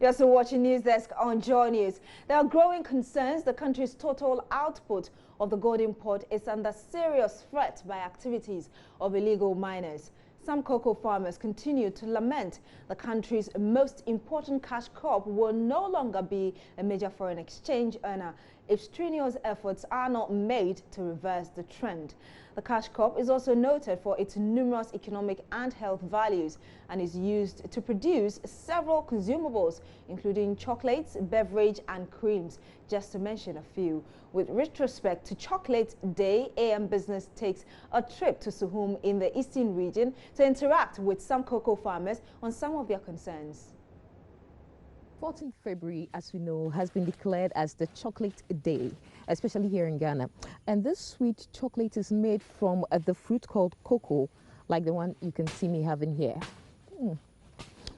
You're also watching News Desk on Joy News. There are growing concerns the country's total output of the gold import is under serious threat by activities of illegal miners. Some cocoa farmers continue to lament the country's most important cash crop will no longer be a major foreign exchange earner if strenuous efforts are not made to reverse the trend. The cash crop is also noted for its numerous economic and health values and is used to produce several consumables, including chocolates, beverage and creams, just to mention a few. With retrospect to Chocolate Day, AM Business takes a trip to Suhum in the eastern region to interact with some cocoa farmers on some of their concerns. 14th February, as we know, has been declared as the Chocolate Day, especially here in Ghana. And this sweet chocolate is made from the fruit called cocoa, like the one you can see me having here.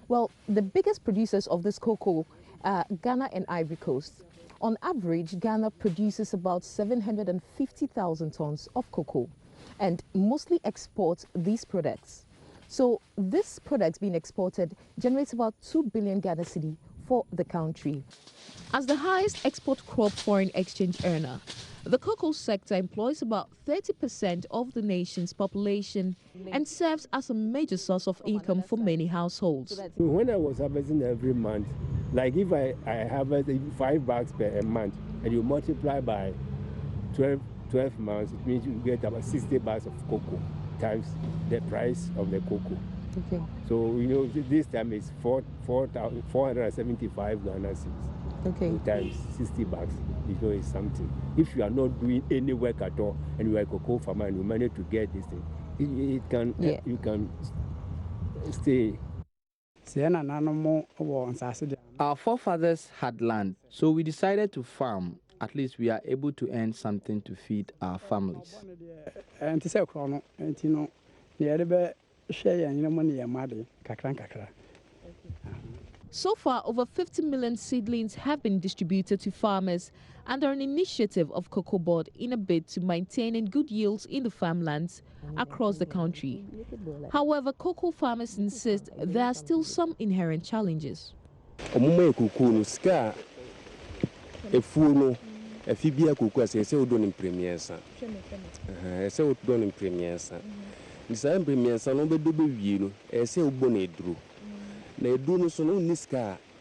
Well, the biggest producers of this cocoa are Ghana and Ivory Coast. On average, Ghana produces about 750,000 tons of cocoa and mostly exports these products. So this product being exported generates about 2 billion Ghana cedi for the country. As the highest export crop foreign exchange earner, the cocoa sector employs about 30% of the nation's population and serves as a major source of income for many households. When I was harvesting every month, like if I harvest 5 bags per month and you multiply by 12 months, it means you get about 60 bags of cocoa times the price of the cocoa. Okay. So, you know, this time it's 475 Ghana cedis. Okay. 2 times 60 bags. You know, it's something. If you are not doing any work at all and you are a cocoa farmer and you manage to get this thing, you can stay. Our forefathers had land, so we decided to farm. At least we are able to earn something to feed our families. So far, over 50 million seedlings have been distributed to farmers under an initiative of Cocoa Board in a bid to maintain good yields in the farmlands across the country. However, cocoa farmers insist there are still some inherent challenges.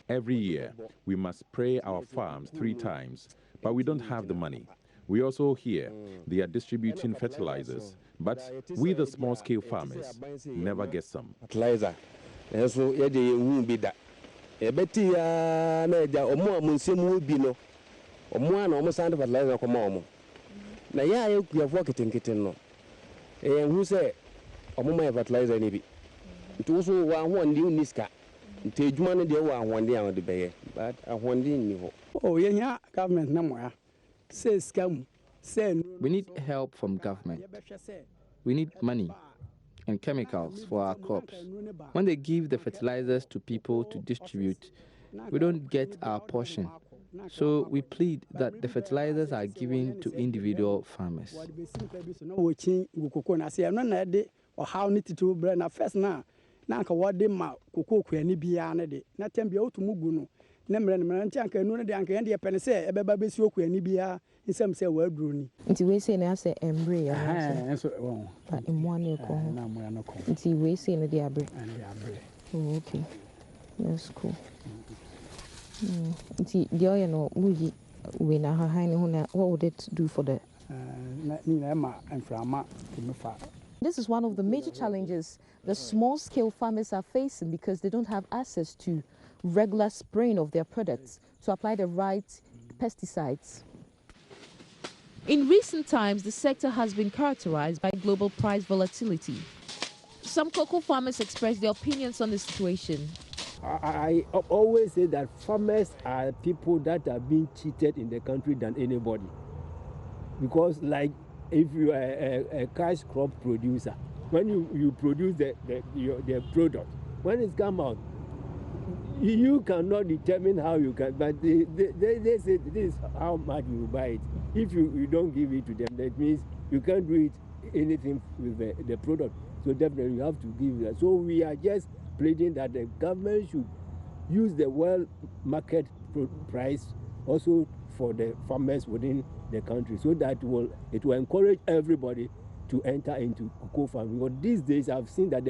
Every year, we must spray our farms 3 times, but we don't have the money. We also hear they are distributing fertilizers, but we, the small-scale farmers, never get some. We need help from government. We need money and chemicals for our crops. When they give the fertilizers to people to distribute, we don't get our portion. So we plead that the fertilizers are given to individual farmers. Okay, that's cool. What would it do for the? This is one of the major challenges the small-scale farmers are facing because they don't have access to regular spraying of their products to apply the right pesticides. In recent times, the sector has been characterized by global price volatility. Some cocoa farmers express their opinions on the situation. I always say that farmers are people that are being cheated in the country than anybody. Because like if you are a cash crop producer, when you produce the product, when it's come out, you cannot determine how you can, but they say this is how much you buy it. If you don't give it to them, that means you can't do anything with the product. So definitely you have to give that. So we are just pleading that the government should use the world market price also for the farmers within the country, so that it will encourage everybody to enter into cocoa farm. Because these days I've seen that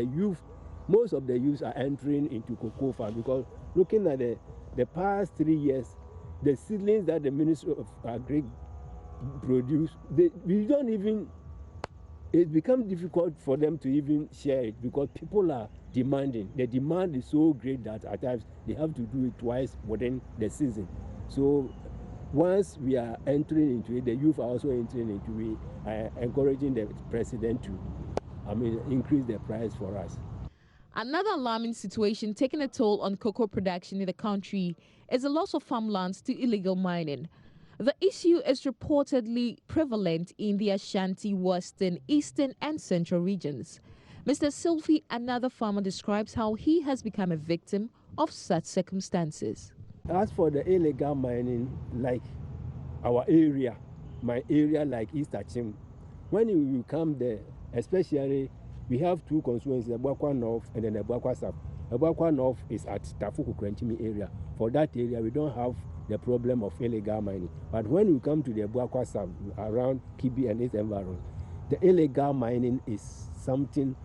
most of the youth are entering into cocoa farm, because looking at the past 3 years, the seedlings that the Ministry of Agri produce, it becomes difficult for them to even share it, because people are demanding. The demand is so great that at times they have to do it twice within the season. So once we are entering into it, the youth are also entering into it, encouraging the president to increase the price for us. Another alarming situation taking a toll on cocoa production in the country is the loss of farmlands to illegal mining. The issue is reportedly prevalent in the Ashanti, Western, Eastern and Central regions. Mr. Sylvie, another farmer, describes how he has become a victim of such circumstances. As for the illegal mining, like our area, my area like East Achim, when you come there, especially we have two constituencies, the Abuakwa North and then the Abuakwa South. The Abuakwa North is at Tafuku Krentimi area. For that area, we don't have the problem of illegal mining. But when you come to the Abuakwa South, around Kibi and its environs, the illegal mining is something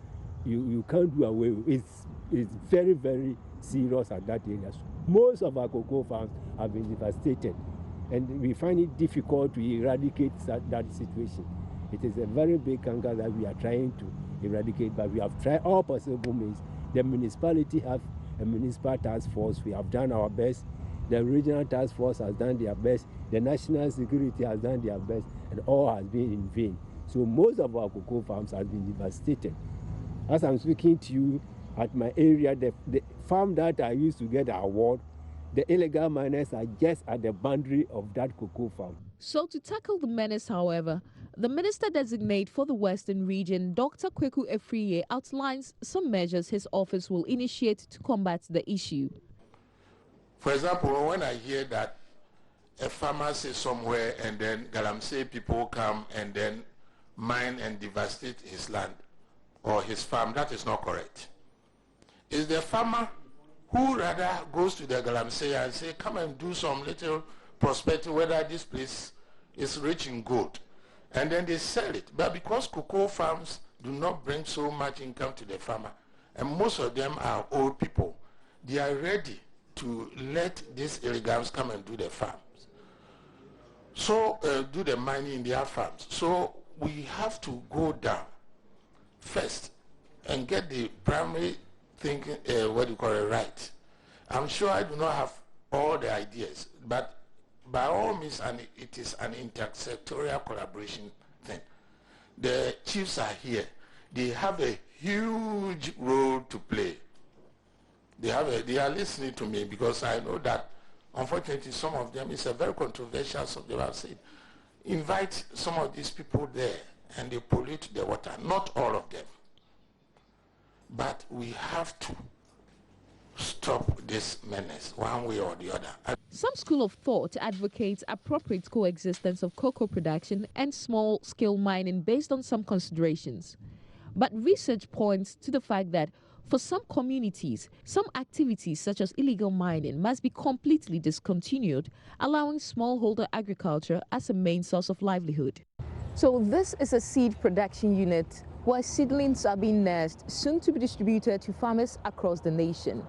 you can't do away with. It's very, very serious at that area. Most of our cocoa farms have been devastated, and we find it difficult to eradicate that situation. It is a very big canker that we are trying to eradicate, but we have tried all possible means. The municipality have a municipal task force. We have done our best. The regional task force has done their best. The national security has done their best, and all has been in vain. So most of our cocoa farms have been devastated. As I'm speaking to you, at my area, the farm that I used to get the award, the illegal miners are just at the boundary of that cocoa farm. So to tackle the menace, however, the Minister Designate for the Western Region, Dr. Kweku Afriyie, outlines some measures his office will initiate to combat the issue. For example, when I hear that a farmer says somewhere and then Galamsey people come and then mine and devastate his land or his farm, that is not correct. It's the farmer who rather goes to the Galamsey and say, come and do some little prospecting whether this place is rich in gold. And then they sell it. But because cocoa farms do not bring so much income to the farmer, and most of them are old people, they are ready to let these illegals come and do the farms. So do the mining in their farms. So we have to go down first and get the primary thinking, right. I'm sure I do not have all the ideas, but by all means, and it is an intersectorial collaboration thing. The chiefs are here. They have a huge role to play. They are listening to me, because I know that, unfortunately, some of them, it's a very controversial subject. I've said, invite some of these people there, and they pollute the water. Not all of them. But we have to stop this menace one way or the other. Some school of thought advocates appropriate coexistence of cocoa production and small-scale mining based on some considerations. But research points to the fact that for some communities, some activities such as illegal mining must be completely discontinued, allowing smallholder agriculture as a main source of livelihood. So this is a seed production unit where seedlings are being nursed, soon to be distributed to farmers across the nation.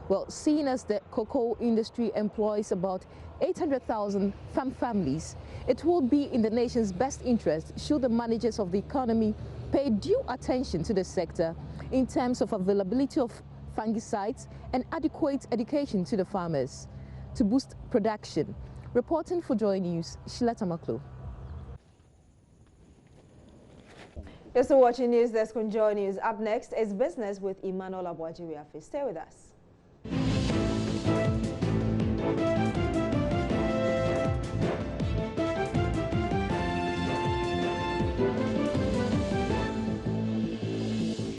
Well, seeing as the cocoa industry employs about 800,000 farm families, it will be in the nation's best interest should the managers of the economy pay due attention to the sector in terms of availability of fungicides and adequate education to the farmers to boost production. Reporting for Joy News, Sheila Tamaklo. You're still watching News Desk on Joy News. Up next is Business with Emmanuel Abuajiriafe. Stay with us.